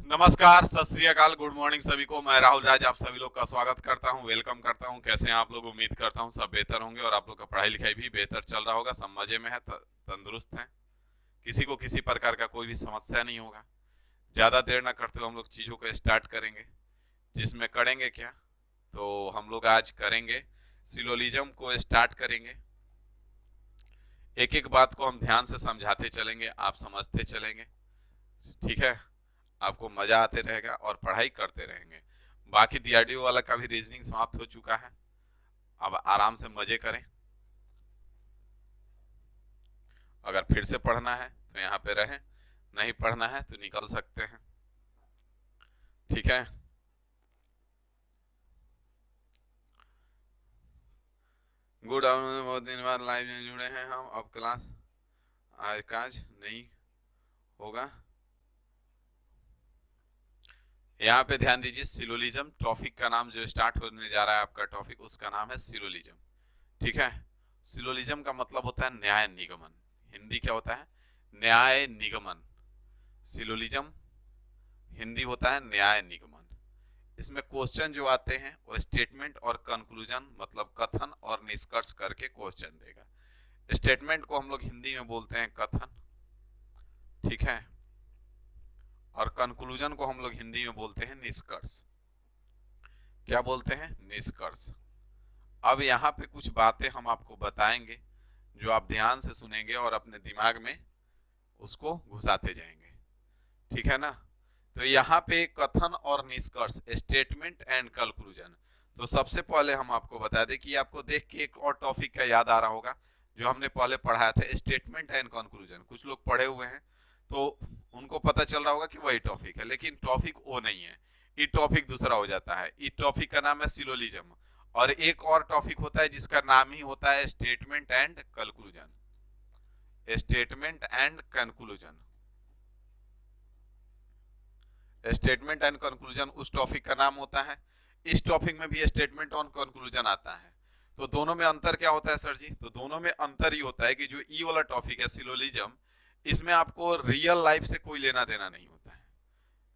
नमस्कार, सत श्री अकाल, गुड मॉर्निंग सभी को। मैं राहुल राज आप सभी लोग का स्वागत करता हूं, वेलकम करता हूं। कैसे हैं आप लोग? उम्मीद करता हूं सब बेहतर होंगे और आप लोग का पढ़ाई लिखाई भी बेहतर चल रहा होगा, सब मजे में है, तंदुरुस्त हैं, किसी को किसी प्रकार का कोई भी समस्या नहीं होगा। ज्यादा देर ना करते हुए हम लोग चीजों को स्टार्ट करेंगे। जिसमें करेंगे क्या, तो हम लोग आज करेंगे सिलोलिज्म को स्टार्ट करेंगे। एक एक बात को हम ध्यान से समझाते चलेंगे, आप समझते चलेंगे, ठीक है। आपको मजा आते रहेगा और पढ़ाई करते रहेंगे। बाकी डीआरडीओ वाला का भी रीजनिंग समाप्त हो चुका है, अब आराम से मजे करें। अगर फिर से पढ़ना है तो यहाँ पे रहें, नहीं पढ़ना है तो निकल सकते हैं, ठीक है। गुड आफ्टरनून, बहुत दिन बाद लाइव में जुड़े हैं हम। अब क्लास आज काज नहीं होगा। यहाँ पे ध्यान दीजिए, सिलोलिज्म टॉपिक का नाम जो स्टार्ट होने जा रहा है आपका टॉपिक, उसका नाम है सिलोलिज्म, ठीक है। सिलोलिज्म का मतलब होता है न्याय निगमन। हिंदी क्या होता है? न्याय निगमन। सिलोलिज्म हिंदी होता है न्याय निगमन। इसमें क्वेश्चन जो आते हैं वो स्टेटमेंट और कंक्लूजन, मतलब कथन और निष्कर्ष करके क्वेश्चन देगा। स्टेटमेंट को हम लोग हिंदी में बोलते हैं कथन, ठीक है, और कंक्लूजन को हम लोग हिंदी में बोलते हैं निष्कर्ष। क्या बोलते हैं? निष्कर्ष। अब यहाँ पे कुछ बातें हम आपको बताएंगे जो आप ध्यान से सुनेंगे और अपने दिमाग में उसको घुसाते जाएंगे, ठीक है ना। तो यहाँ पे कथन और निष्कर्ष, स्टेटमेंट एंड कंक्लूजन। तो सबसे पहले हम आपको बता दें कि आपको देख के एक और टॉपिक का याद आ रहा होगा जो हमने पहले पढ़ाया था, स्टेटमेंट एंड कंक्लूजन। कुछ लोग पढ़े हुए हैं तो उनको पता चल रहा होगा कि वही टॉपिक है, लेकिन टॉपिक वो नहीं है, ये टॉपिक दूसरा हो जाता है। इस टॉपिक का नाम है सिलोलिज्म, और एक और टॉपिक होता है जिसका नाम ही होता है statement and conclusion. Statement and conclusion, statement and conclusion उस टॉपिक का नाम होता है। इस टॉपिक में भी स्टेटमेंट और कंक्लूजन आता है। तो दोनों में अंतर क्या होता है सर जी? तो दोनों में अंतर ही होता है कि जो ई वाला टॉपिक है सिलोलिज्म, इसमें आपको रियल लाइफ से कोई लेना देना नहीं होता है,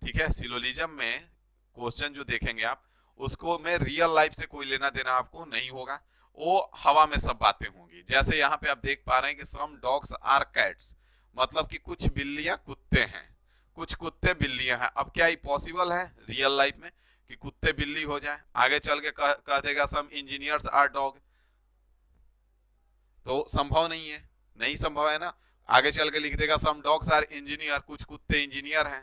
ठीक है। सिलोलिज्म में क्वेश्चन जो देखेंगे आप, उसको में रियल लाइफ से कोई लेना देना आपको नहीं होगा, वो हवा में सब बातें होंगी। जैसे यहाँ पे आप देख पा रहे हैं कि सम डॉग्स आर कैट्स, मतलब कि कुछ बिल्लियां कुत्ते हैं, कुछ कुत्ते बिल्लियां हैं। अब क्या ये पॉसिबल है रियल लाइफ में कि कुत्ते बिल्ली हो जाए? आगे चल के कह देगा सम इंजीनियर्स आर डॉग, तो संभव नहीं है, नहीं संभव है ना। आगे चल के लिख देगा सम डॉग्स आर इंजीनियर, कुछ कुत्ते इंजीनियर हैं,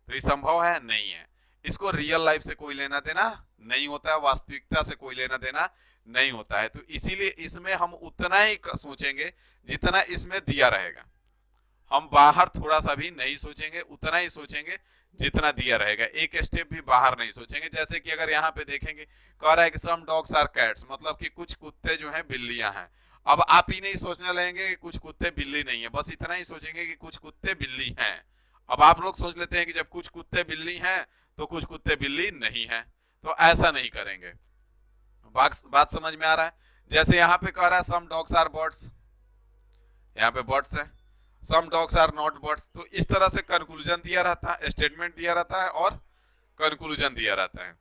तो ये संभव है? नहीं है। इसको रियल लाइफ से कोई लेना देना नहीं होता है, वास्तविकता से कोई लेना देना नहीं होता है। तो इसीलिए इसमें हम उतना ही सोचेंगे जितना इसमें दिया रहेगा। हम बाहर थोड़ा सा भी नहीं सोचेंगे, उतना ही सोचेंगे जितना दिया रहेगा, एक स्टेप भी बाहर नहीं सोचेंगे। जैसे कि अगर यहाँ पे देखेंगे, कह रहा है कि सम डॉग्स आर कैट्स, मतलब कि कुछ कुत्ते जो हैं बिल्लियां हैं। अब आप ही नहीं सोचने लगेंगे कि कुछ कुत्ते बिल्ली नहीं है, बस इतना ही सोचेंगे कि कुछ कुत्ते बिल्ली हैं। अब आप लोग सोच लेते हैं कि जब कुछ कुत्ते बिल्ली हैं तो कुछ कुत्ते बिल्ली नहीं है, तो ऐसा नहीं करेंगे। बात समझ में आ रहा है? जैसे यहाँ पे कह रहा है सम डॉग्स आर बर्ड्स, यहाँ पे बर्ड्स है, some dogs are not birds. तो इस तरह से कंक्लूजन दिया रहता है, स्टेटमेंट दिया रहता है और कंक्लूजन दिया रहता है।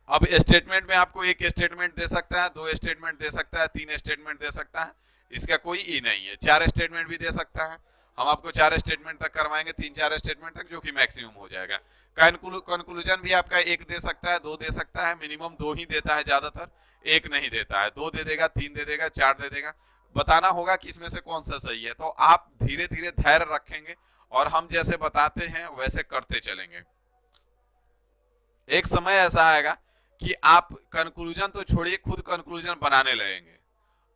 अब स्टेटमेंट में आपको एक स्टेटमेंट दे सकता है, दो स्टेटमेंट दे सकता है, तीन स्टेटमेंट दे सकता है, इसका कोई ई नहीं है। चार स्टेटमेंट भी दे सकता है, हम आपको चार स्टेटमेंट तक करवाएंगे, तीन चार स्टेटमेंट तक, जो कि मैक्सिमम हो जाएगा। कंक्लूजन भी आपका एक दे सकता है, दो दे सकता है, मिनिमम दो ही देता है, ज्यादातर एक नहीं देता है। दो दे देगा, तीन दे देगा, चार दे देगा। बताना होगा कि इसमें से कौन सा सही है। तो आप धीरे धीरे धैर्य रखेंगे और हम जैसे बताते हैं वैसे करते चलेंगे। एक समय ऐसा आएगा कि आप कंक्लूजन तो छोड़िए, खुद कंक्लूजन बनाने लगेंगे।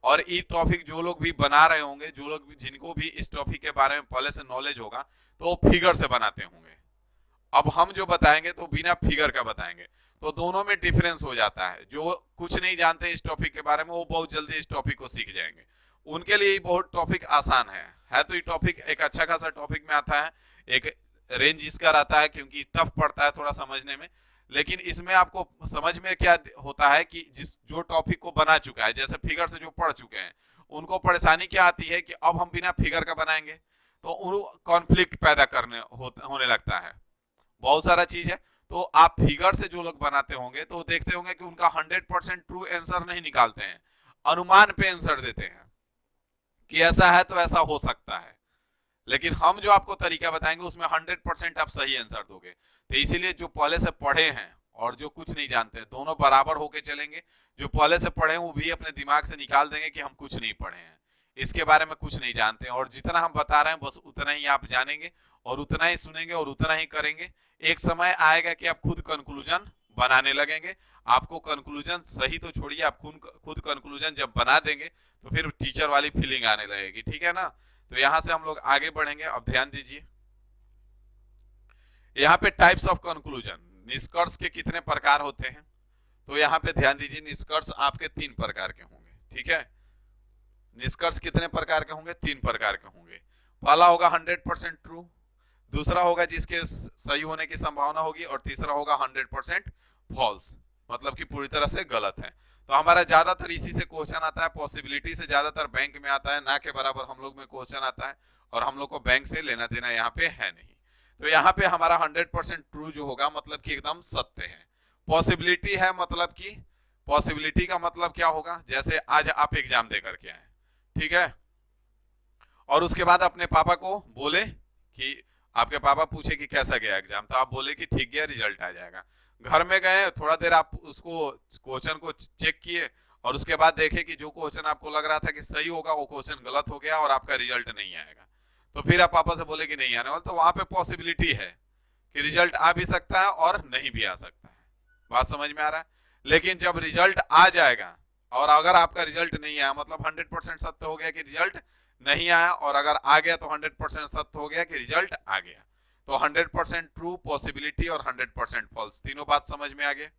और ये टॉपिक जो लोग भी बना रहे होंगे, जो लोग भी, जिनको भी इस टॉपिक के बारे में पहले से नॉलेज होगा, तो वो फिगर से बनाते होंगे। अब हम जो बताएंगे तो बिना फिगर का बताएंगे, तो दोनों में डिफरेंस हो जाता है। जो कुछ नहीं जानते इस टॉपिक के बारे में, वो बहुत जल्दी इस टॉपिक को सीख जाएंगे, उनके लिए बहुत टॉपिक आसान है। तो ये टॉपिक एक अच्छा खासा टॉपिक में आता है, एक रेंज इसका रहता है क्योंकि टफ पड़ता है थोड़ा समझने में। लेकिन इसमें आपको समझ में क्या होता है कि जिस जो टॉपिक को बना चुका है, जैसे फिगर से जो पढ़ चुके हैं, उनको परेशानी क्या आती है कि अब हम बिना फिगर का बनाएंगे तो कॉन्फ्लिक्ट पैदा होने लगता है। बहुत सारा चीज है। तो आप फिगर से जो लोग बनाते होंगे तो देखते होंगे कि उनका 100% ट्रू आंसर नहीं निकालते हैं, अनुमान पे आंसर देते हैं कि ऐसा है तो ऐसा हो सकता है। लेकिन हम जो आपको तरीका बताएंगे उसमें 100% आप सही आंसर दोगे। तो इसीलिए जो पहले से पढ़े हैं और जो कुछ नहीं जानते हैं दोनों बराबर होके चलेंगे। जो पहले से पढ़े हैं वो भी अपने दिमाग से निकाल देंगे कि हम कुछ नहीं पढ़े हैं, इसके बारे में कुछ नहीं जानते हैं, और जितना हम बता रहे हैं बस उतना ही आप जानेंगे और उतना ही सुनेंगे और उतना ही करेंगे। एक समय आएगा कि आप खुद कंक्लूजन बनाने लगेंगे। आपको कंक्लूजन सही तो छोड़िए, आप खुद कंक्लूजन जब बना देंगे तो फिर टीचर वाली फीलिंग आने लगेगी, ठीक है ना। तो यहां से हम लोग आगे बढ़ेंगे। अब ध्यान दीजिए, यहाँ पे टाइप्स ऑफ कंक्लूजन, निष्कर्ष के कितने प्रकार होते हैं। तो यहाँ पे ध्यान दीजिए, निष्कर्ष आपके 3 प्रकार के होंगे, ठीक है। निष्कर्ष कितने प्रकार के होंगे, 3 प्रकार के होंगे। पहला होगा 100% ट्रू, दूसरा होगा जिसके सही होने की संभावना होगी, और तीसरा होगा 100% फॉल्स, मतलब कि पूरी तरह से गलत है। तो हमारा ज्यादातर इसी से क्वेश्चन आता है, पॉसिबिलिटी से ज्यादातर बैंक में आता है, ना के बराबर हम लोग में क्वेश्चन आता है, और हम लोग को बैंक से लेना देना यहाँ पे है नहीं। तो यहाँ पे हमारा 100% ट्रू जो होगा मतलब कि एकदम सत्य है। पॉसिबिलिटी है मतलब कि, पॉसिबिलिटी का मतलब क्या होगा, जैसे आज आप एग्जाम दे करके आए, ठीक है, और उसके बाद अपने पापा को बोले कि, आपके पापा पूछे कि कैसा गया एग्जाम, तो आप बोले कि ठीक गया, रिजल्ट आ जाएगा। घर में गए, थोड़ा देर आप उसको क्वेश्चन को चेक किए, और उसके बाद देखे कि जो क्वेश्चन आपको लग रहा था कि सही होगा वो क्वेश्चन गलत हो गया और आपका रिजल्ट नहीं आएगा। तो फिर आप पापा से बोले कि नहीं आने वाला, तो वहां पे पॉसिबिलिटी है कि रिजल्ट आ भी सकता है और नहीं भी आ सकता है। बात समझ में आ रहा है। लेकिन जब रिजल्ट आ जाएगा, और अगर आपका रिजल्ट नहीं आया मतलब 100% सत्य हो गया कि रिजल्ट नहीं आया, और अगर आ गया तो 100% सत्य हो गया कि रिजल्ट आ गया। तो 100% ट्रू, पॉसिबिलिटी और 100% फॉल्स, तीनों बात समझ में आ गए।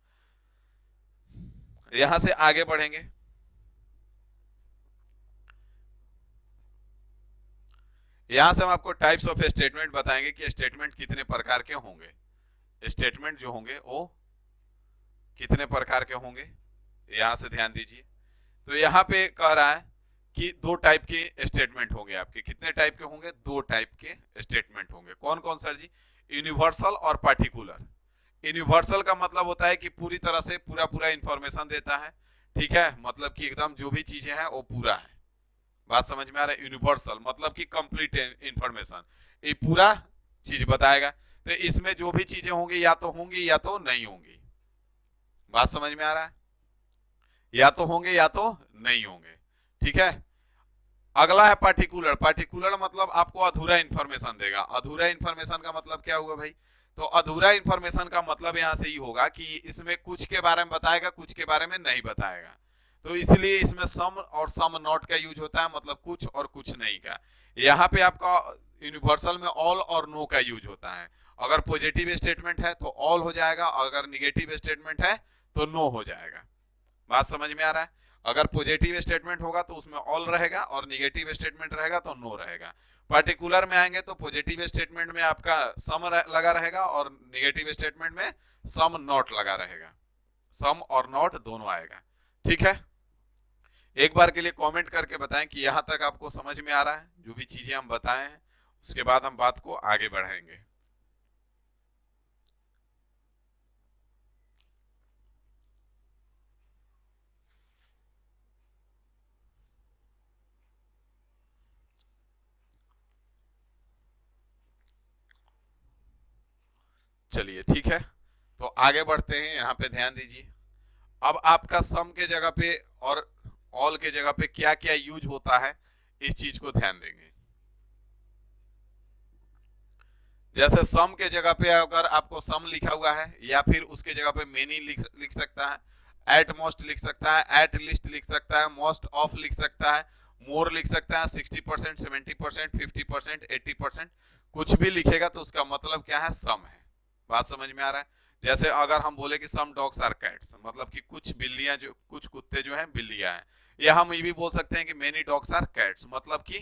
यहां से आगे बढ़ेंगे। यहां से हम आपको टाइप्स ऑफ स्टेटमेंट बताएंगे कि स्टेटमेंट कितने प्रकार के होंगे। स्टेटमेंट जो होंगे वो कितने प्रकार के होंगे, यहां से ध्यान दीजिए। तो यहां पे कह रहा है कि 2 टाइप के स्टेटमेंट होंगे आपके। कितने टाइप के होंगे, 2 टाइप के स्टेटमेंट होंगे। कौन कौन सर जी, यूनिवर्सल और पार्टिकुलर। यूनिवर्सल का मतलब होता है कि पूरी तरह से पूरा पूरा इंफॉर्मेशन देता है, ठीक है, मतलब कि एकदम जो भी चीजें हैं वो पूरा है। बात समझ में आ रहा है। यूनिवर्सल मतलब कि कंप्लीट इंफॉर्मेशन, ये पूरा चीज बताएगा। तो इसमें जो भी चीजें होंगी या तो होंगी या तो नहीं होंगी। बात समझ में आ रहा है, या तो होंगे या तो नहीं होंगे, ठीक है। अगला है पार्टिकुलर। पार्टिकुलर मतलब आपको अधूरा इंफॉर्मेशन देगा। अधूरा इंफॉर्मेशन का मतलब क्या हुआ भाई, तो अधूरा इंफॉर्मेशन का मतलब यहां से ही होगा कि इसमें कुछ के बारे में बताएगा, कुछ के बारे में नहीं बताएगा। तो इसलिए इसमें सम और सम नॉट का यूज होता है, मतलब कुछ और कुछ नहीं का। यहाँ पे आपका यूनिवर्सल में ऑल और नो का यूज होता है। अगर पॉजिटिव स्टेटमेंट है तो ऑल हो जाएगा, अगर निगेटिव स्टेटमेंट है तो नो हो जाएगा। बात समझ में आ रहा है। अगर पॉजिटिव स्टेटमेंट होगा तो उसमें ऑल रहेगा, और निगेटिव स्टेटमेंट रहेगा तो नो रहेगा। पार्टिकुलर में आएंगे तो पॉजिटिव स्टेटमेंट में आपका सम लगा रहेगा, और निगेटिव स्टेटमेंट में सम नॉट लगा रहेगा। सम और नॉट दोनों आएगा, ठीक है। एक बार के लिए कमेंट करके बताएं कि यहां तक आपको समझ में आ रहा है जो भी चीजें हम बताए हैं। उसके बाद हम बात को आगे बढ़ाएंगे। चलिए ठीक है, तो आगे बढ़ते हैं। यहाँ पे ध्यान दीजिए, अब आपका सम के जगह पे और ऑल के जगह पे क्या क्या यूज होता है इस चीज को ध्यान देंगे। जैसे सम के जगह पे अगर आपको सम लिखा हुआ है, या फिर उसके जगह पे मेनी लिख सकता है, एट मोस्ट लिख सकता है, एट लिस्ट लिख सकता है, मोस्ट ऑफ लिख सकता है, मोर लिख सकता है, 60%, 70%, 50%, 80%, कुछ भी लिखेगा तो उसका मतलब क्या है, सम है। बात समझ में आ रहा है। जैसे अगर हम बोले कि सम डॉग्स आर कैट्स, मतलब कि कुछ बिल्लियां जो, कुछ कुत्ते जो हैं बिल्लियां हैं। या हम ये भी बोल सकते हैं कि मेनी डॉग्स आर कैट्स, मतलब कि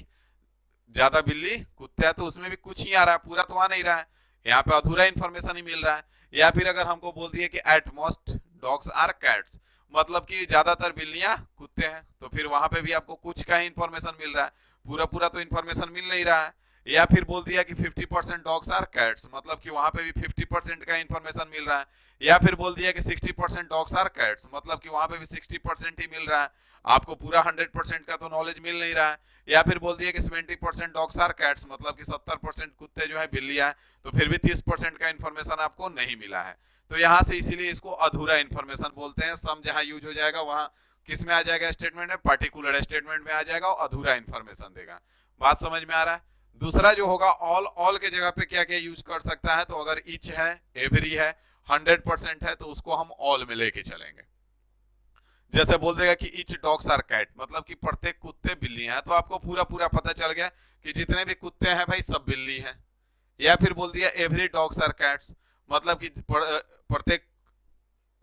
ज्यादा बिल्ली कुत्ते हैं। तो उसमें भी कुछ ही आ रहा है, पूरा तो आ नहीं रहा है, यहाँ पे अधूरा इंफॉर्मेशन ही मिल रहा है। या फिर अगर हमको बोल दिए कि at most dogs are cats, मतलब कि ज्यादातर बिल्लियां कुत्ते हैं, तो फिर वहां पे भी आपको कुछ का ही इंफॉर्मेशन मिल रहा है, पूरा पूरा तो इंफॉर्मेशन मिल नहीं रहा है। या फिर बोल दिया कि 50% डॉग्स आर कैट्स, मतलब कि वहां पे भी 50% का इंफॉर्मेशन मिल रहा है। या फिर बोल दिया कि 60% डॉग्स आर कैट्स, मतलब कि वहां पे भी 60% ही मिल रहा है, आपको पूरा 100% का तो नॉलेज मिल नहीं रहा है। या फिर बोल दिया कि 70% डॉग्स आर कैट्स, मतलब कि 70% कुत्ते जो है बिल्लियां हैं, तो फिर भी 30% का इंफॉर्मेशन आपको नहीं मिला है। तो यहाँ से इसीलिए इसको अधूरा इंफॉर्मेशन बोलते हैं। सम जहां यूज हो जाएगा वहां किस में आ जाएगा, स्टेटमेंट में, पर्टिकुलर स्टेटमेंट में आ जाएगा और अधूरा इंफॉर्मेशन देगा। बात समझ में आ रहा है। दूसरा जो होगा ऑल, ऑल के जगह पे क्या क्या यूज कर सकता है, तो अगर ईच है, एवरी है, 100% है, तो उसको हम ऑल में लेके चलेंगे। जैसे बोल देगा कि ईच डॉग्स आर कैट, मतलब कि प्रत्येक कुत्ते बिल्ली हैं, तो आपको पूरा पूरा पता चल गया कि जितने भी कुत्ते हैं भाई सब बिल्ली हैं। या फिर बोल दिया एवरी डॉग्स आर कैट्स, मतलब कि प्रत्येक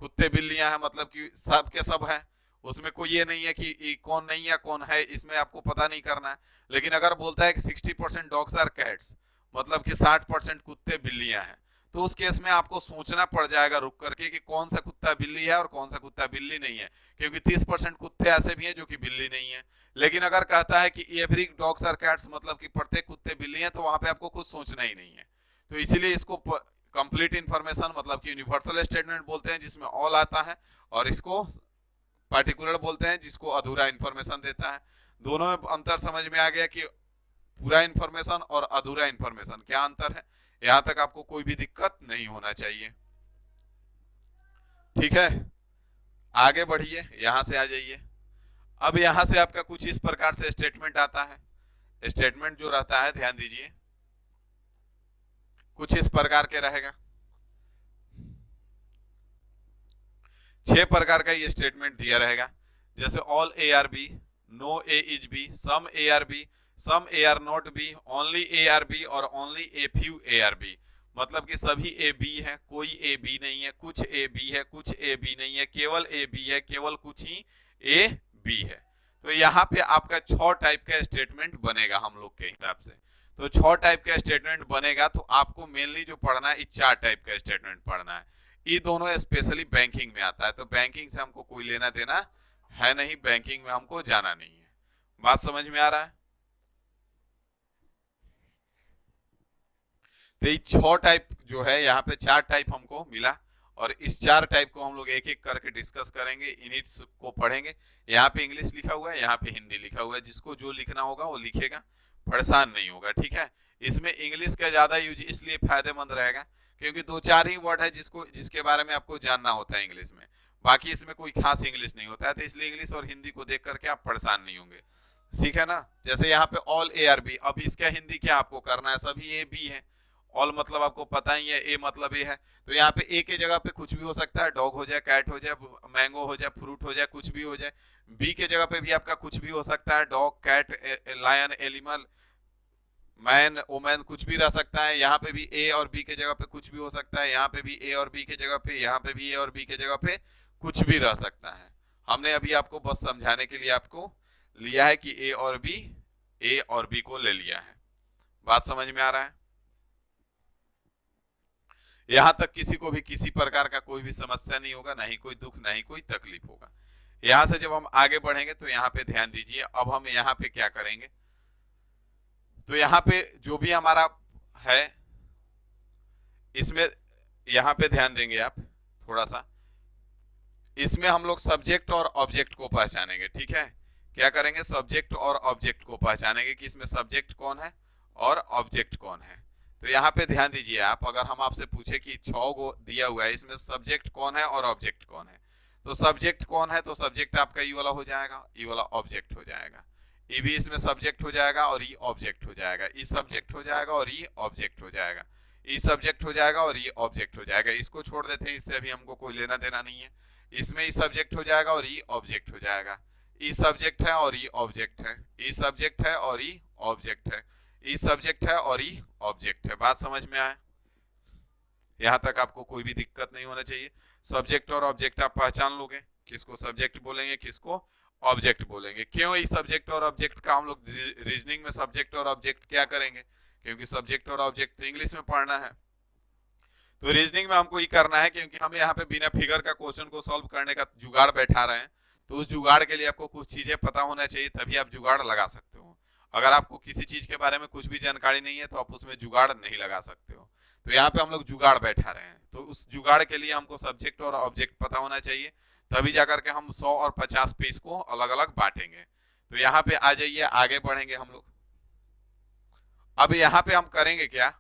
कुत्ते बिल्लियां हैं, मतलब कि सब के सब है, उसमें कोई ये नहीं है कि कौन नहीं है कौन है, इसमें आपको पता नहीं करना है। लेकिन अगर बोलता है कि 60% डॉग्स आर कैट्स, मतलब कि 60% कुत्ते बिल्लियां हैं, तो उस केस में आपको सोचना पड़ जाएगा रुक करके कि कौन सा कुत्ता बिल्ली है और कौन सा कुत्ता बिल्ली नहीं है, क्योंकि 30% कुत्ते ऐसे भी हैं जो कि बिल्ली नहीं है। लेकिन अगर कहता है कि एवरी डॉग्स आर कैट्स, मतलब कि प्रत्येक कुत्ते बिल्ली हैं, तो वहां पे आपको कुछ सोचना ही नहीं है। तो इसीलिए इसको कंप्लीट इंफॉर्मेशन मतलब कि यूनिवर्सल स्टेटमेंट बोलते हैं जिसमें ऑल आता है, और इसको पार्टिकुलर बोलते हैं जिसको अधूरा इंफॉर्मेशन देता है। दोनों में अंतर समझ में आ गया कि पूरा इंफॉर्मेशन और अधूरा इंफॉर्मेशन क्या अंतर है। यहां तक आपको कोई भी दिक्कत नहीं होना चाहिए, ठीक है। आगे बढ़िए, यहां से आ जाइए। अब यहां से आपका कुछ इस प्रकार से स्टेटमेंट आता है। स्टेटमेंट जो रहता है ध्यान दीजिए कुछ इस प्रकार के रहेगा। 6 प्रकार का ये स्टेटमेंट दिया रहेगा, जैसे all A are B, no A is B, some A are B, some A are not B, only A are B और only a few A are B, मतलब कि सभी ए बी है, कोई ए बी नहीं है, कुछ A B है, कुछ ए बी नहीं है, केवल ए बी है, केवल कुछ ही ए बी है। तो यहाँ पे आपका 6 टाइप का स्टेटमेंट बनेगा हम लोग के हिसाब से। तो 6 टाइप का स्टेटमेंट बनेगा, तो आपको मेनली जो पढ़ना है, 4 टाइप का स्टेटमेंट पढ़ना है। ये दोनों स्पेशली बैंकिंग में आता है, तो बैंकिंग से हमको कोई लेना देना है नहीं, बैंकिंग में हमको जाना नहीं है। बात समझ में आ रहा है। तो ये 6 टाइप जो है, यहाँ पे 4 टाइप हमको मिला, और इस 4 टाइप को हम लोग एक एक करके डिस्कस करेंगे, यूनिट्स को पढ़ेंगे। यहाँ पे इंग्लिश लिखा हुआ है, यहाँ पे हिंदी लिखा हुआ है, जिसको जो लिखना होगा वो लिखेगा, परेशान नहीं होगा, ठीक है। इसमें इंग्लिश का ज्यादा यूज इसलिए फायदेमंद रहेगा क्योंकि 2-4 ही वर्ड है जिसके बारे में आपको जानना होता है इंग्लिश में, बाकी इसमें कोई खास इंग्लिश नहीं होता है, तो इसलिए इंग्लिश और हिंदी को देख करके आप परेशान नहीं होंगे, ठीक है ना। जैसे यहाँ पे ऑल ए आर बी, अब इसका हिंदी क्या आपको करना है, सभी ए बी है। ऑल मतलब आपको पता ही है, ए मतलब ए है, तो यहाँ पे ए के जगह पे कुछ भी हो सकता है, डॉग हो जाए, कैट हो जाए, मैंगो हो जाए, फ्रूट हो जाए, कुछ भी हो जाए। बी के जगह पे भी आपका कुछ भी हो सकता है, dog, cat, lion, animal, man, woman, कुछ भी रह सकता है। यहाँ पे भी ए और बी के जगह पे कुछ भी हो सकता है, यहाँ पे भी ए और बी के जगह पे, यहाँ पे भी ए और बी के जगह पे कुछ भी रह सकता है। हमने अभी आपको बस समझाने के लिए आपको लिया है कि ए और बी को ले लिया है। बात समझ में आ रहा है। यहां तक किसी को भी किसी प्रकार का कोई भी समस्या नहीं होगा, ना ही कोई दुख, ना ही कोई तकलीफ होगा। यहां से जब हम आगे बढ़ेंगे तो यहाँ पे ध्यान दीजिए, अब हम यहाँ पे क्या करेंगे, तो यहाँ पे जो भी हमारा है इसमें, यहाँ पे ध्यान देंगे आप थोड़ा सा, इसमें हम लोग सब्जेक्ट और ऑब्जेक्ट को पहचानेंगे, ठीक है। क्या करेंगे, सब्जेक्ट और ऑब्जेक्ट को पहचानेंगे कि इसमें सब्जेक्ट कौन है और ऑब्जेक्ट कौन है। तो यहाँ पे ध्यान दीजिए आप, अगर हम आपसे पूछे कि 6 को दिया हुआ है, इसमें सब्जेक्ट कौन है और ऑब्जेक्ट कौन है, तो सब्जेक्ट कौन है, तो सब्जेक्ट आपका ई वाला हो जाएगा, ई वाला ऑब्जेक्ट हो जाएगा, ई भी इसमें सब्जेक्ट हो जाएगा और ई ऑब्जेक्ट हो जाएगा, ई सब्जेक्ट हो जाएगा और ई ऑब्जेक्ट हो जाएगा, ई सब्जेक्ट हो जाएगा और ई ऑब्जेक्ट हो जाएगा। इसको छोड़ देते हैं, इससे अभी हमको कोई लेना देना नहीं है। इसमें ई सब्जेक्ट हो जाएगा और ई ऑब्जेक्ट हो जाएगा, ई सब्जेक्ट है और ई ऑब्जेक्ट है, ई सब्जेक्ट है और ई ऑब्जेक्ट है, ई सब्जेक्ट है और ई ऑब्जेक्ट है। बात समझ में आए, यहां तक आपको कोई भी दिक्कत नहीं होना चाहिए। सब्जेक्ट और ऑब्जेक्ट आप पहचान लोगे, किसको सब्जेक्ट बोलेंगे, किसको ऑब्जेक्ट बोलेंगे। क्यों इस सब्जेक्ट और ऑब्जेक्ट का हम लोग रीजनिंग में सब्जेक्ट और ऑब्जेक्ट क्या करेंगे, क्योंकि सब्जेक्ट और ऑब्जेक्ट तो इंग्लिश में पढ़ना है, तो रीजनिंग में हमको ये करना है, क्योंकि हम यहाँ पे बिना फिगर का क्वेश्चन को सॉल्व करने का जुगाड़ बैठा रहे हैं, तो उस जुगाड़ के लिए आपको कुछ चीजें पता होना चाहिए, तभी आप जुगाड़ लगा सकते हो। अगर आपको किसी चीज के बारे में कुछ भी जानकारी नहीं है तो आप उसमें जुगाड़ नहीं लगा सकते हो। तो यहाँ पे हम लोग जुगाड़ बैठा रहे हैं, तो उस जुगाड़ के लिए हमको सब्जेक्ट और ऑब्जेक्ट पता होना चाहिए, तभी जाकर के हम 100 और 50 पे इसको अलग अलग बांटेंगे। तो यहाँ पे आ जाइए, आगे बढ़ेंगे हम लोग। अब यहाँ पे हम करेंगे क्या,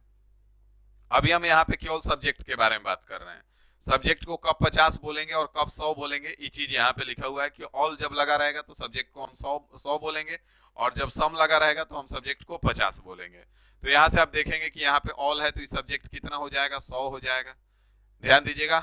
अभी हम यहाँ पे केवल सब्जेक्ट के बारे में बात कर रहे हैं। सब्जेक्ट को कब 50 बोलेंगे और कब 100 बोलेंगे, ये चीज यहाँ पे लिखा हुआ है कि ऑल जब लगा रहेगा तो सब्जेक्ट को हम 100 बोलेंगे, और जब सम लगा रहेगा तो हम सब्जेक्ट को 50 बोलेंगे। तो यहाँ से आप देखेंगे कि यहाँ पे ऑल है तो ये सब्जेक्ट कितना हो जाएगा, 100 हो जाएगा। ध्यान दीजिएगा,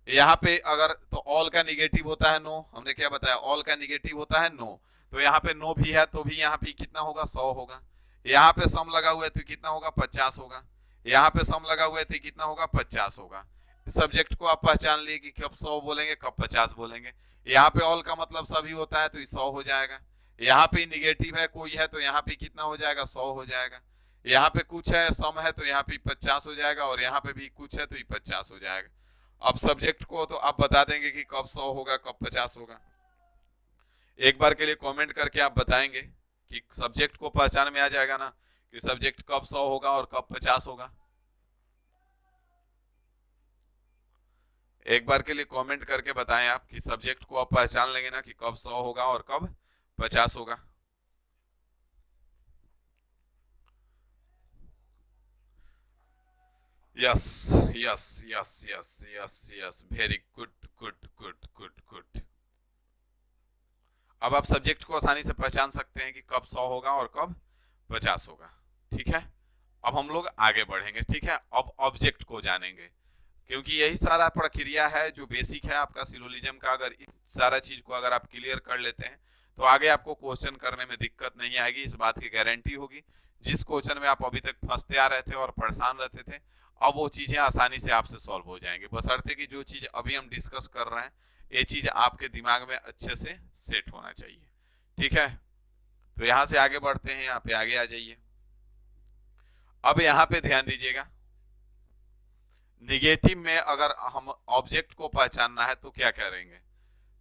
यहाँ पे अगर तो ऑल का निगेटिव होता है नो, हमने क्या बताया, ऑल का निगेटिव होता है नो, तो यहाँ पे नो भी है तो भी यहाँ पे कितना होगा, 100 होगा। यहाँ पे सम लगा हुआ है तो कितना होगा, 50 होगा। यहाँ पे सम लगा हुआ है तो कितना होगा, 50 होगा। सब्जेक्ट को आप पहचान लिए कि कब 100 बोलेंगे कब 50 बोलेंगे। यहाँ पे ऑल का मतलब सभी होता है तो ये 100 हो जाएगा। यहाँ पे निगेटिव है कोई है तो यहाँ पे कितना हो जाएगा, 100 हो जाएगा। यहाँ पे कुछ है सम है तो यहाँ पे 50 हो जाएगा, और यहाँ पे भी कुछ है तो ये 50 हो जाएगा। अब सब्जेक्ट को तो आप बता देंगे कि कब 100 होगा कब 50 होगा। एक बार के लिए कमेंट करके आप बताएंगे कि सब्जेक्ट को पहचान में आ जाएगा ना कि सब्जेक्ट कब 100 होगा और कब 50 होगा। एक बार के लिए कमेंट करके बताएं आप कि सब्जेक्ट को आप पहचान लेंगे ना कि कब 100 होगा और कब 50 होगा। Yes yes yes yes yes yes, very good good good good good. अब आप सब्जेक्ट को आसानी से पहचान सकते हैं कि कब 100 होगा और कब 50 होगा। ठीक है, अब हम लोग आगे बढ़ेंगे। ठीक है, अब ऑब्जेक्ट को जानेंगे, क्योंकि यही सारा प्रक्रिया है जो बेसिक है आपका सिलोजिज्म का। अगर इस सारा चीज को अगर आप क्लियर कर लेते हैं तो आगे आपको क्वेश्चन करने में दिक्कत नहीं आएगी, इस बात की गारंटी होगी। जिस क्वेश्चन में आप अभी तक फंसते आ रहे थे और परेशान रहते थे, अब वो चीजें आसानी से आपसे सॉल्व हो जाएंगी, बशर्ते कि जो चीज अभी हम डिस्कस कर रहे हैं ये चीज आपके दिमाग में अच्छे से सेट होना चाहिए। ठीक है, तो यहां से आगे बढ़ते हैं, यहाँ पे आगे आ जाइए। अब यहाँ पे ध्यान दीजिएगा, निगेटिव में अगर हम ऑब्जेक्ट को पहचानना है तो क्या करेंगे,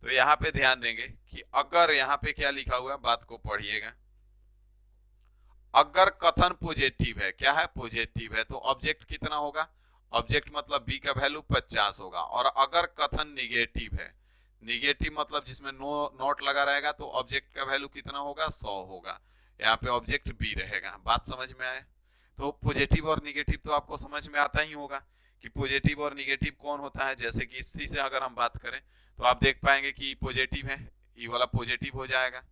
तो यहाँ पे ध्यान देंगे कि अगर यहाँ पे क्या लिखा हुआ है, बात को पढ़िएगा। अगर कथन पॉजिटिव है, क्या है, पॉजिटिव है, तो ऑब्जेक्ट कितना होगा, ऑब्जेक्ट मतलब बी का वैल्यू 50 होगा। और अगर कथन निगेटिव है, निगेटिव मतलब जिसमें नो नॉट लगा रहेगा, तो ऑब्जेक्ट का वैल्यू कितना होगा, 100 होगा। यहाँ पे ऑब्जेक्ट बी रहेगा। बात समझ में आए, तो पॉजिटिव और निगेटिव तो आपको समझ में आता ही होगा कि पॉजिटिव और निगेटिव कौन होता है। जैसे कि इसी से अगर हम बात करें तो आप देख पाएंगे कि पॉजिटिव है, ई वाला पॉजिटिव हो जाएगा,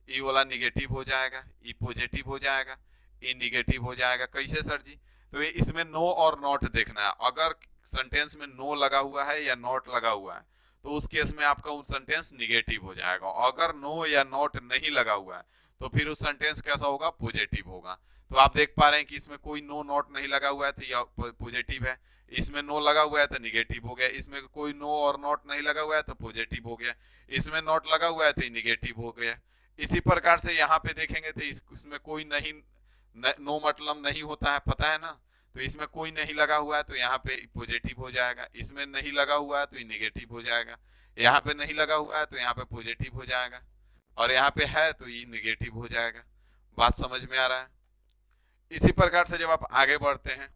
ई वाला निगेटिव हो जाएगा, ई पॉजिटिव हो जाएगा, ई निगेटिव हो जाएगा। कैसे सर जी, तो ये इसमें नो और नॉट देखना है। अगर सेंटेंस में नो लगा हुआ है या नॉट लगा हुआ है तो उस केस में आपका उस सेंटेंस निगेटिव हो जाएगा। अगर नो या नॉट नहीं लगा हुआ है तो फिर उस सेंटेंस कैसा होगा, पॉजिटिव होगा। तो आप देख पा रहे हैं कि इसमें कोई नो नॉट नहीं लगा हुआ है तो यह पॉजिटिव है, इसमें नो लगा हुआ है तो निगेटिव हो गया, इसमें कोई नो और नॉट नहीं लगा हुआ है तो पॉजिटिव हो गया, इसमें नॉट लगा हुआ है तो निगेटिव हो गया। इसी प्रकार से यहाँ पे देखेंगे तो इसमें कोई नहीं नो मतलब नहीं होता है, पता है ना, तो इसमें कोई नहीं लगा हुआ है तो यहाँ पे पॉजिटिव हो जाएगा, इसमें नहीं लगा हुआ है तो ये निगेटिव हो जाएगा, यहाँ पे नहीं लगा हुआ है तो यहाँ पे पॉजिटिव हो जाएगा, और यहाँ पे है तो ये निगेटिव हो जाएगा। बात समझ में आ रहा है। इसी प्रकार से जब आप आगे बढ़ते हैं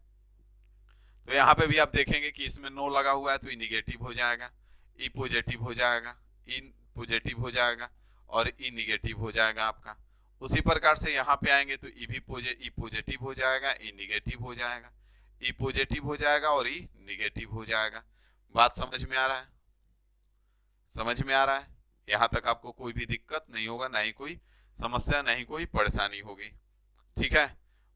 तो यहाँ पे भी आप देखेंगे कि इसमें नो लगा हुआ है तो ये निगेटिव हो जाएगा, ई पॉजिटिव हो जाएगा, ई पॉजिटिव हो जाएगा, और ई निगेटिव हो जाएगा आपका। उसी प्रकार से यहाँ पे आएंगे तो ई पॉजिटिव हो जाएगा, ई निगेटिव हो जाएगा, ई पॉजिटिव हो जाएगा और ई निगेटिव हो जाएगा। बात समझ में आ रहा है, समझ में आ रहा है। यहाँ तक आपको कोई भी दिक्कत नहीं होगा, ना ही कोई समस्या, ना ही कोई परेशानी होगी। ठीक है,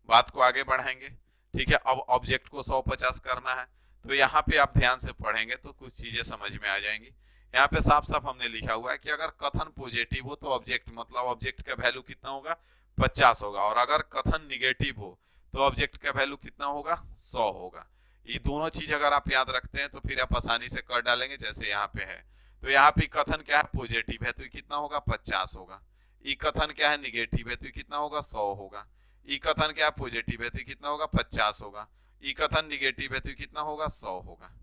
बात को आगे बढ़ाएंगे। ठीक है, अब ऑब्जेक्ट को 150 करना है तो यहाँ पे आप ध्यान से पढ़ेंगे तो कुछ चीजें समझ में आ जाएंगी। यहाँ पे साफ साफ हमने लिखा हुआ है कि अगर कथन पॉजिटिव हो तो ऑब्जेक्ट मतलब ऑब्जेक्ट का वैल्यू कितना होगा, 50 होगा, और अगर कथन निगेटिव हो तो ऑब्जेक्ट का वैल्यू कितना होगा, 100 होगा। ये दोनों चीज अगर आप याद रखते हैं तो फिर आप आसानी से कर डालेंगे। जैसे यहाँ पे है तो यहाँ पे कथन क्या है, पॉजिटिव है तो कितना होगा, 50 होगा। ई कथन क्या है, निगेटिव है तो कितना होगा, 100 होगा। ई कथन क्या पॉजिटिव है तो कितना होगा, 50 होगा। ई कथन निगेटिव है तो कितना होगा, 100 होगा।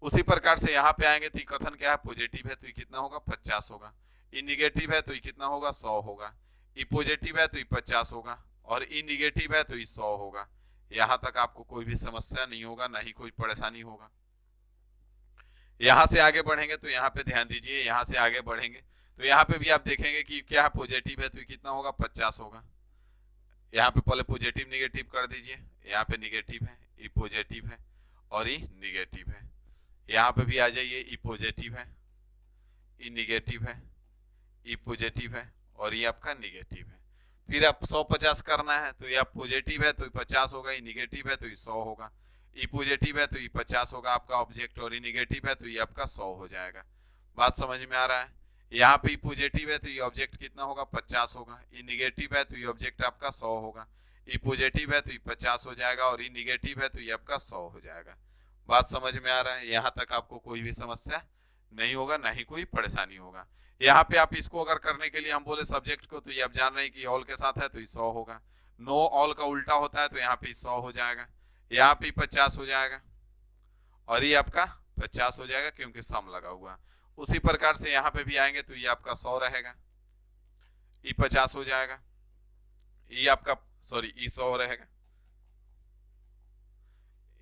उसी प्रकार से यहाँ पे आएंगे तो ई कथन क्या है, पॉजिटिव है तो कितना होगा, 50 होगा। ई निगेटिव है तो कितना होगा, 100 होगा। ई पॉजिटिव है तो ई 50 होगा, और ई निगेटिव है तो ई 100 होगा। यहां तक आपको कोई भी समस्या नहीं होगा, ना ही कोई परेशानी होगा। यहां से आगे बढ़ेंगे तो यहाँ पे ध्यान दीजिए, यहां से आगे बढ़ेंगे तो यहाँ पे भी आप देखेंगे कि क्या है, पॉजिटिव है तो कितना होगा, 50 होगा। यहाँ पे पहले पॉजिटिव निगेटिव कर दीजिए, यहाँ पे निगेटिव है, ई पॉजिटिव है और ई निगेटिव है। यहाँ पे भी आ जाइए, ई पॉजिटिव है, ई निगेटिव है, ई पॉजिटिव है और ये आपका निगेटिव है। फिर आप 150 करना है तो ये आप पॉजिटिव है तो ये 50 होगा, ये निगेटिव है तो ये 100 होगा, ई पॉजिटिव है तो ये 50 होगा आपका ऑब्जेक्ट, और ई निगेटिव है तो ये आपका 100 हो जाएगा। बात समझ में आ रहा है? यहाँ पे ई पॉजिटिव है तो ये ऑब्जेक्ट कितना होगा, 50 होगा, ई निगेटिव है तो ये ऑब्जेक्ट आपका 100 होगा, ई पॉजिटिव है तो ये 50 हो जाएगा और ई निगेटिव है तो ये आपका 100 हो जाएगा। बात समझ में आ रहा है? यहाँ तक आपको कोई भी समस्या नहीं होगा, ना ही कोई परेशानी होगा। यहाँ पे आप इसको अगर करने के लिए हम बोले सब्जेक्ट को, तो ये आप जान रहे हैं कि ऑल के साथ है तो ये 100 होगा, नो ऑल का उल्टा होता है तो यहाँ पे 100 हो जाएगा, यहाँ पे 50 हो जाएगा और ये आपका 50 हो जाएगा क्योंकि सम लगा हुआ। उसी प्रकार से यहाँ पे भी आएंगे तो ये आपका 100 रहेगा, ई 50 हो जाएगा, ये आपका सॉरी ई 100 रहेगा,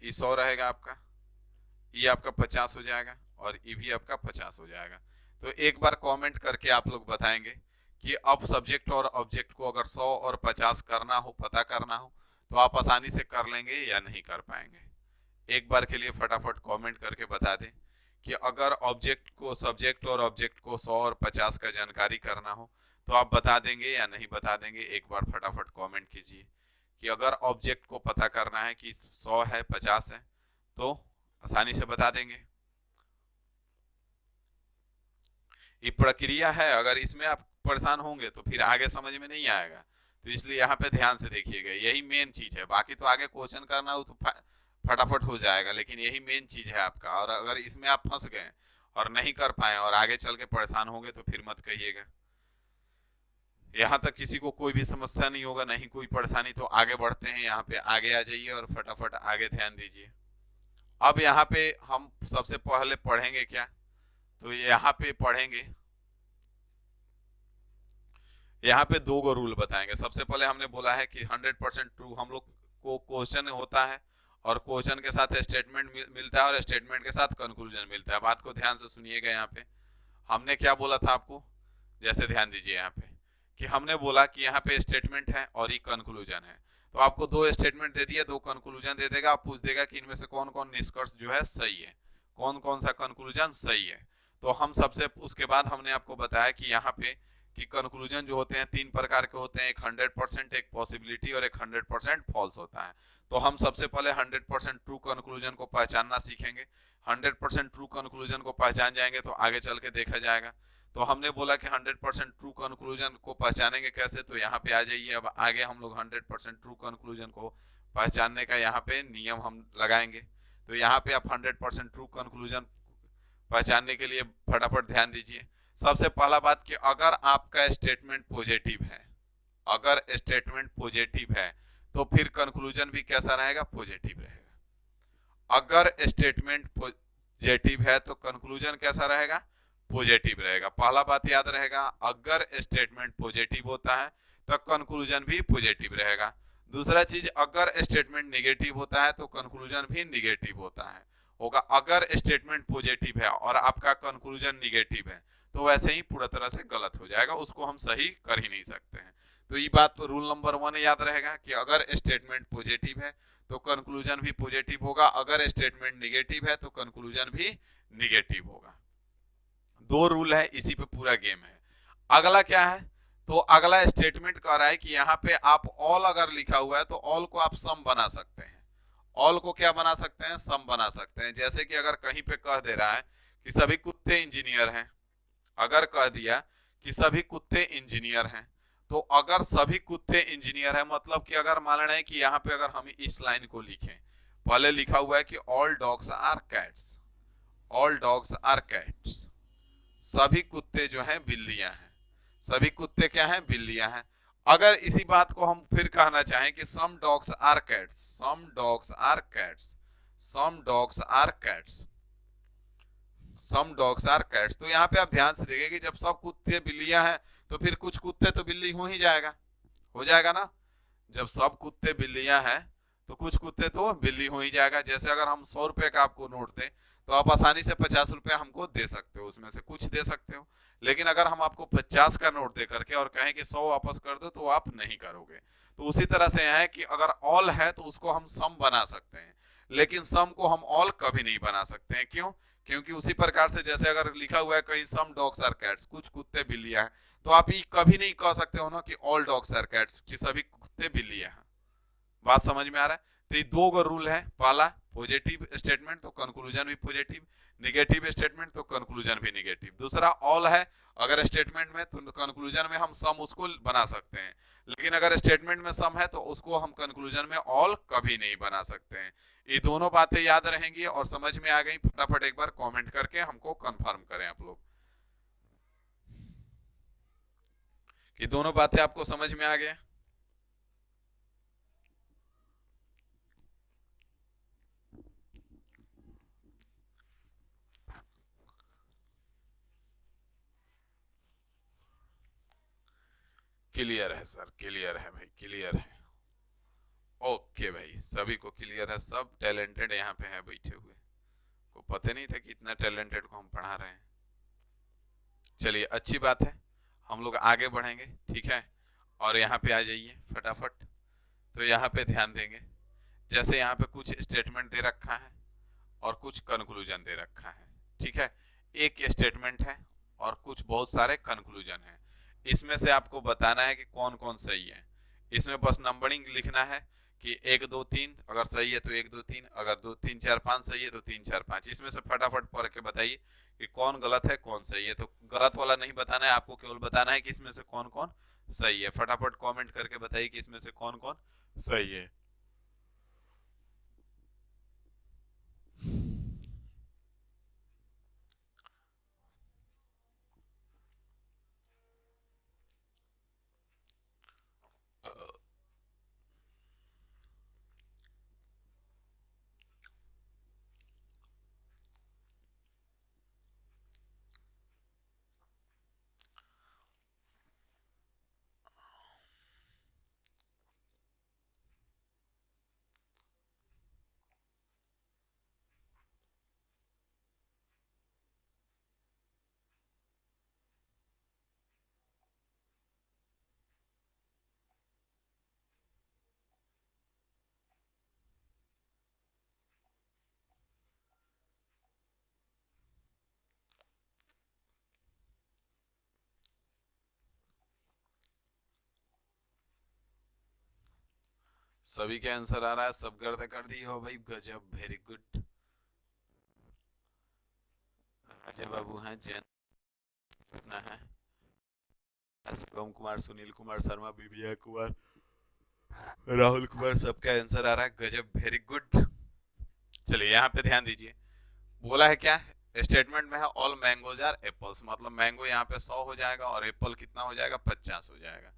ई 100 रहेगा आपका, ये आपका 50 हो जाएगा और ये भी आपका 50 हो जाएगा। तो एक बार कमेंट करके आप लोग बताएंगे कि अब सब्जेक्ट और ऑब्जेक्ट को अगर 100 और 50 करना हो, पता करना हो, तो आप आसानी से कर लेंगे या नहीं कर पाएंगे। एक बार के लिए फटाफट कमेंट करके बता दें कि अगर ऑब्जेक्ट को, सब्जेक्ट और ऑब्जेक्ट को 100 और 50 का जानकारी करना हो तो आप बता देंगे या नहीं बता देंगे। एक बार फटाफट कमेंट कीजिए कि अगर ऑब्जेक्ट को पता करना है कि 100 है 50 है तो आसानी से बता देंगे। ये प्रक्रिया है, अगर इसमें आप परेशान होंगे तो फिर आगे समझ में नहीं आएगा, तो इसलिए यहाँ पे ध्यान से देखिएगा, यही मेन चीज है। बाकी तो आगे क्वेश्चन करना हो तो फटाफट हो जाएगा, लेकिन यही मेन चीज है आपका। और अगर इसमें आप फंस गए और नहीं कर पाए और आगे चल के परेशान होंगे तो फिर मत कहिएगा। यहाँ तक किसी को कोई भी समस्या नहीं होगा, नहीं कोई परेशानी, तो आगे बढ़ते हैं। यहाँ पे आगे आ जाइए और फटाफट आगे ध्यान दीजिए। अब यहाँ पे हम सबसे पहले पढ़ेंगे क्या, तो यहाँ पे पढ़ेंगे, यहाँ पे दो गो रूल बताएंगे। सबसे पहले हमने बोला है कि 100% ट्रू हम लोग को क्वेश्चन होता है और क्वेश्चन के साथ स्टेटमेंट मिलता है और स्टेटमेंट के साथ कंक्लूजन मिलता है। बात को ध्यान से सुनिएगा। यहाँ पे हमने क्या बोला था आपको, जैसे ध्यान दीजिए यहाँ पे कि हमने बोला कि यहाँ पे स्टेटमेंट है और ये कंक्लूजन है, तो आपको दो स्टेटमेंट दे दिया, दो कंक्लूजन दे देगा। आप पूछ देगा कि इनमें से कौन कौन निष्कर्ष जो है सही है, कौन कौन सा कंक्लूजन सही है। तो हम सबसे उसके बाद हमने आपको बताया कि यहाँ पे कि कंक्लूजन जो होते हैं तीन प्रकार के होते हैं, एक 100%, एक पॉसिबिलिटी और एक 100% फॉल्स होता है। तो हम सबसे पहले 100% ट्रू कंक्लूजन को पहचानना सीखेंगे। 100% ट्रू कंक्लूजन को पहचान जाएंगे तो आगे चल के देखा जाएगा। तो हमने बोला कि 100% ट्रू कंक्लूजन को पहचानेंगे कैसे, तो यहाँ पे आ जाइए। अब आगे हम लोग 100% ट्रू कंक्लूजन को पहचानने का यहाँ पे नियम हम लगाएंगे। तो यहाँ पे आप 100% ट्रू कंक्लूजन पहचानने के लिए फटाफट ध्यान दीजिए। सबसे पहला बात कि अगर आपका स्टेटमेंट पॉजिटिव है, अगर स्टेटमेंट पॉजिटिव है तो फिर कंक्लूजन भी कैसा रहेगा, पॉजिटिव रहेगा। अगर स्टेटमेंट पॉजिटिव है तो कंक्लूजन कैसा रहेगा, पॉजिटिव रहेगा। पहला बात याद रहेगा, अगर स्टेटमेंट पॉजिटिव होता है तो कंक्लूजन भी पॉजिटिव रहेगा। दूसरा चीज, अगर स्टेटमेंट नेगेटिव होता है तो कंक्लूजन भी नेगेटिव होता है होगा। अगर स्टेटमेंट पॉजिटिव है और आपका कंक्लूजन नेगेटिव है तो वैसे ही पूरा तरह से गलत हो जाएगा, उसको हम सही कर ही नहीं सकते हैं। तो ये बात रूल नंबर 1 याद रहेगा कि अगर स्टेटमेंट पॉजिटिव है तो कंक्लूजन भी पॉजिटिव होगा, अगर स्टेटमेंट नेगेटिव है तो कंक्लूजन भी नेगेटिव होगा। दो रूल है, इसी पे पूरा गेम है। अगला क्या है, तो अगला स्टेटमेंट कह रहा है कि यहाँ पे आप ऑल अगर लिखा हुआ है तो ऑल को आप सम बना सकते हैं। ऑल को क्या बना सकते हैं, सम बना सकते हैं। जैसे कि अगर कहीं पे कह दे रहा है कि सभी कुत्ते इंजीनियर हैं, अगर कह दिया कि सभी कुत्ते इंजीनियर हैं, तो अगर सभी कुत्ते इंजीनियर हैं मतलब कि अगर मान रहे हैं कि यहाँ पे अगर हम इस लाइन को लिखें, पहले लिखा हुआ है कि all dogs are cats, all dogs are cats, सभी कुत्ते जो हैं बिल्लियां हैं, सभी कुत्ते क्या हैं, बिल्लियां हैं। अगर इसी बात को हम फिर कहना चाहें कि some dogs are cats, some dogs are cats, some dogs are cats, some dogs are cats, तो यहाँ पे आप ध्यान से देखिए कि जब सब कुत्ते बिल्लियां हैं तो फिर कुछ कुत्ते तो बिल्ली हो ही जाएगा, हो जाएगा ना। जब सब कुत्ते बिल्लियां हैं तो कुछ कुत्ते तो बिल्ली हो ही जाएगा। जैसे अगर हम 100 रुपए का आपको नोट दें तो आप आसानी से 50 रुपए हमको दे सकते हो, उसमें से कुछ दे सकते हो। लेकिन अगर हम आपको 50 का नोट दे करके और कहें कि 100 वापस कर दो तो आप नहीं करोगे। तो उसी तरह से है कि अगर ऑल है तो उसको हम सम बना सकते हैं, लेकिन सम को हम ऑल कभी नहीं बना सकते हैं। क्यों? क्योंकि उसी प्रकार से जैसे अगर लिखा हुआ है कहीं सम डॉग्स आर कैट्स, कुछ कुत्ते बिल्लियां हैं, तो आप ये कभी नहीं कह सकते हो ना कि ऑल डॉग्स आर कैट्स, कि सभी कुत्ते बिल्लियां हैं। बात समझ में आ रहा है? तो ये दो गो रूल है। पहला पॉजिटिव स्टेटमेंट तो कंक्लूजन भी पॉजिटिव, निगेटिव स्टेटमेंट तो कंक्लूजन भी निगेटिव। दूसरा ऑल है, अगर स्टेटमेंट में तो कंक्लूजन में हम सम उसको बना सकते हैं, लेकिन अगर स्टेटमेंट में सम है तो उसको हम कंक्लूजन में ऑल कभी नहीं बना सकते हैं। ये दोनों बातें याद रहेंगी और समझ में आ गई? फटाफट एक बार कमेंट करके हमको कंफर्म करें आप लोग कि दोनों बातें आपको समझ में आ गया। क्लियर है सर, क्लियर है भाई, क्लियर है। ओके भाई, सभी को क्लियर है, सब टैलेंटेड यहाँ पे है बैठे हुए, को पता नहीं था कि इतना टैलेंटेड को हम पढ़ा रहे हैं। चलिए अच्छी बात है, हम लोग आगे बढ़ेंगे, ठीक है। और यहाँ पे आ जाइए फटाफट। तो यहाँ पे ध्यान देंगे, जैसे यहाँ पे कुछ स्टेटमेंट दे रखा है और कुछ कंक्लूजन दे रखा है, ठीक है। एक स्टेटमेंट है और कुछ बहुत सारे कंक्लूजन है। इसमें से आपको बताना है कि कौन कौन सही है। इसमें बस नंबरिंग लिखना है कि 1 2 3, अगर सही है तो 1 2 3, अगर 2 3 4 5 सही है तो 3 4 5। इसमें से फटाफट पढ़ के बताइए कि कौन गलत है कौन सही है। तो गलत वाला नहीं बताना है आपको, केवल बताना है कि इसमें से कौन कौन सही है। फटाफट कमेंट करके बताइए कि इसमें से कौन कौन सही है। सभी के आंसर आ रहा है, सब गर्द कर दी हो भाई, गजब, वेरी गुड। अजय बाबू हैं, जैन है, शिवम कुमार, सुनील कुमार शर्मा, बीबिया कुमार, राहुल कुमार, सबका आंसर आ रहा है, गजब, वेरी गुड। चलिए यहाँ पे ध्यान दीजिए, बोला है क्या, स्टेटमेंट में है ऑल मैंगोज आर एप्पल्स, मतलब मैंगो यहाँ पे 100 हो जाएगा और एप्पल कितना हो जाएगा, 50 हो जाएगा।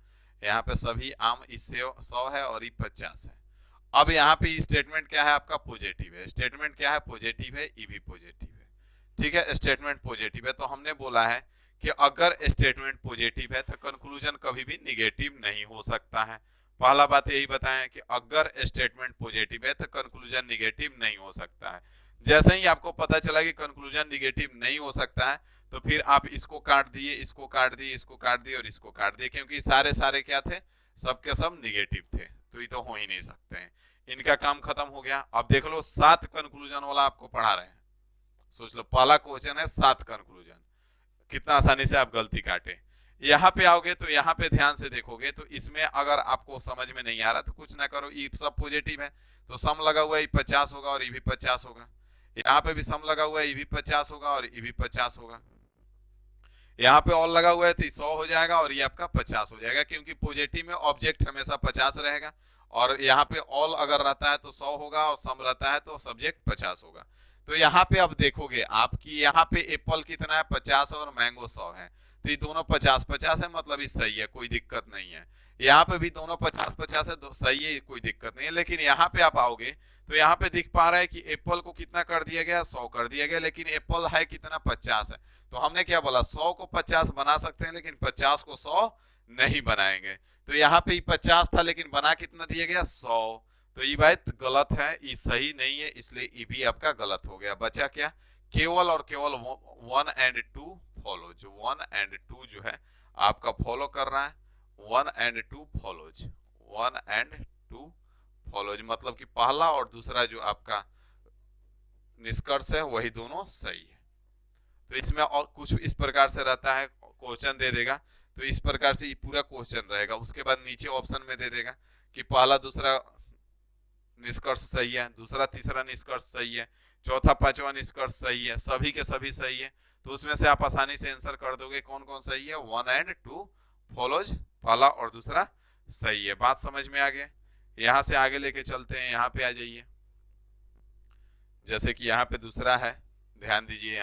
यहाँ पे सभी आम इससे 100 है और ये 50 है। अब यहाँ पे स्टेटमेंट क्या है आपका, पॉजिटिव है। स्टेटमेंट क्या है, पॉजिटिव है, ये भी पॉजिटिव है, ठीक है। स्टेटमेंट पॉजिटिव है तो हमने बोला है कि अगर स्टेटमेंट पॉजिटिव है तो कंक्लूजन कभी भी निगेटिव नहीं हो सकता है। पहला बात यही बताएं कि अगर स्टेटमेंट पॉजिटिव है तो कंक्लूजन निगेटिव नहीं हो सकता है। जैसे ही आपको पता चला कि कंक्लूजन निगेटिव नहीं हो सकता है तो फिर आप इसको काट दिए, इसको काट दिए, इसको काट दिए और इसको काट दिए, क्योंकि सारे सारे क्या थे, सबके सब निगेटिव थे, तो ये तो हो ही नहीं सकते हैं। इनका काम खत्म हो गया। अब देख लो 7 कंक्लूजन वाला आपको पढ़ा रहे हैं, सोच लो पहला क्वेश्चन है 7 कंक्लूजन, कितना आसानी से आप गलती काटे। यहाँ पे आओगे तो यहाँ पे ध्यान से देखोगे तो इसमें अगर आपको समझ में नहीं आ रहा तो कुछ ना करो, ये सब पॉजिटिव है तो सम लगा हुआ है, ये 50 होगा और ये भी 50 होगा। यहाँ पे भी सम लगा हुआ है, ये भी 50 होगा और ये भी 50 होगा। यहाँ पे ऑल लगा हुआ है तो 100 हो जाएगा और ये आपका 50 हो जाएगा, क्योंकि पॉजिटिव में ऑब्जेक्ट हमेशा 50 रहेगा। और यहाँ पे ऑल अगर रहता है तो 100 होगा और सम रहता है तो सब्जेक्ट 50 होगा। तो यहाँ पे अब देखोगे आपकी, यहाँ पे एप्पल कितना है, 50 और मैंगो 100 है, तो ये दोनों 50-50 है, मतलब ये सही है, कोई दिक्कत नहीं है। यहाँ पे भी दोनों 50-50 है, सही है, कोई दिक्कत नहीं है। लेकिन यहाँ पे आप आओगे तो यहाँ पे दिख पा रहा है कि एप्पल को कितना कर दिया गया, 100 कर दिया गया, लेकिन एप्पल है कितना, 50 है। तो हमने क्या बोला, 100 को 50 बना सकते हैं, लेकिन 50 को 100 नहीं बनाएंगे। तो यहाँ पे 50 था, लेकिन बना कितना दिया गया, 100। तो ये बात गलत है, ये सही नहीं है, इसलिए ये भी आपका गलत हो गया। बचा क्या, केवल और केवल 1 एंड 2 फॉलो। जो 1 एंड 2 जो है आपका फॉलो कर रहा है, 1 एंड 2 फॉलोज, 1 एंड 2 फॉलोज, मतलब कि पहला और दूसरा जो आपका निष्कर्ष है वही दोनों सही है। तो इसमें और कुछ इस प्रकार से रहता है, क्वेश्चन दे देगा तो इस प्रकार से ये पूरा क्वेश्चन रहेगा, उसके बाद नीचे ऑप्शन में दे देगा कि पहला दूसरा निष्कर्ष सही है, दूसरा तीसरा निष्कर्ष सही है, चौथा पांचवा निष्कर्ष सही है, सभी के सभी सही है। तो उसमें से आप आसानी से आंसर कर दोगे कौन कौन सही है, 1 एंड 2 फॉलोज, पहला और दूसरा सही है। बात समझ में आ गया। यहां से आगे लेके चलते हैं, यहां पे आ जाइए। जैसे कि यहां पे दूसरा है, ध्यान दीजिए,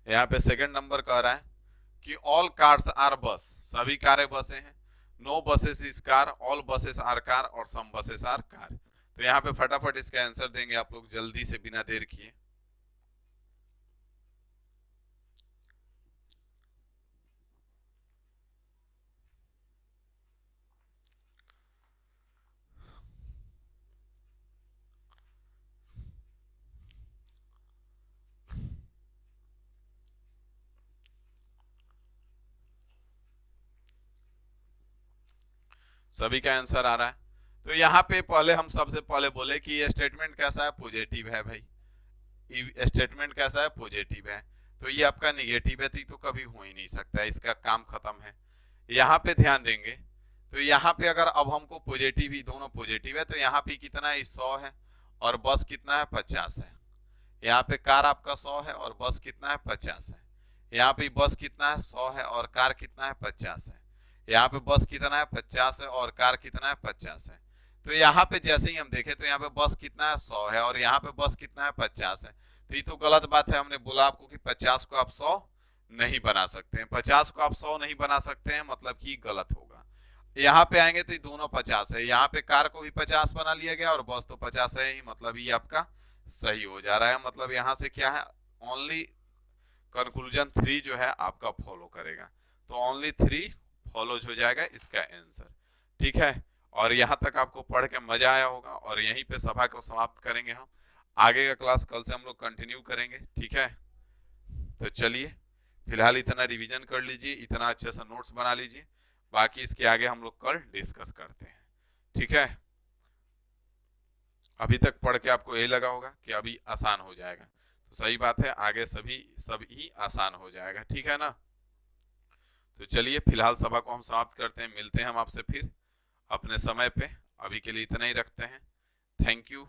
यहाँ पे सेकंड नंबर कह रहा है कि ऑल कार्स आर बस, सभी कारें बसें हैं। No buses is car, all buses are car और सम बसेस आर कार। तो यहाँ पे फटाफट इसका आंसर देंगे आप लोग जल्दी से, बिना देर किए। सभी का आंसर आ रहा है। तो यहाँ पे पहले हम सबसे पहले बोले कि ये स्टेटमेंट कैसा है, पॉजिटिव है भाई। ये स्टेटमेंट कैसा है, पॉजिटिव है। तो ये आपका निगेटिव है, तो कभी हो ही नहीं सकता है, इसका काम खत्म है। यहाँ पे ध्यान देंगे तो यहाँ पे अगर अब हमको पॉजिटिव ही, दोनों पॉजिटिव है, तो यहाँ पे कितना है, 100 है, और बस कितना है, 50 है। यहाँ पे कार आपका 100 है और बस कितना है, 50 है। यहाँ पे बस कितना है, 100 है और कार कितना है, 50 है। यहाँ पे बस कितना है, 50 है और कार कितना है, 50 है। तो यहाँ पे जैसे ही हम देखें तो यहाँ पे बस कितना है, 100 है, और यहाँ पे बस कितना है, 50 है। तो ये तो गलत बात है। हमने बोला आपको कि 50 को आप 100 नहीं बना सकते हैं, 50 को आप 100 नहीं बना सकते हैं, मतलब कि गलत होगा। यहाँ पे आएंगे तो ये दोनों 50 है, यहाँ पे कार को भी 50 बना लिया गया और बस तो 50 है ही, मतलब ये आपका सही हो जा रहा है। मतलब यहाँ से क्या है, ओनली कंक्लूजन 3 जो है आपका फॉलो करेगा। तो ओनली 3 फॉलोज हो जाएगा इसका आंसर। ठीक है, और यहाँ तक आपको पढ़ के मजा आया होगा, और यहीं पे सभा को समाप्त करेंगे हम। आगे का क्लास कल से हम लोग कंटिन्यू करेंगे। ठीक है, तो चलिए फिलहाल इतना रिवीजन कर लीजिए, इतना अच्छे से नोट्स बना लीजिए, बाकी इसके आगे हम लोग कल डिस्कस करते हैं। ठीक है, अभी तक पढ़ के आपको यही लगा होगा कि अभी आसान हो जाएगा, तो सही बात है, आगे सब ही आसान हो जाएगा। ठीक है ना। तो चलिए फिलहाल सभा को हम समाप्त करते हैं, मिलते हैं हम आपसे फिर अपने समय पे। अभी के लिए इतना ही रखते हैं। Thank you.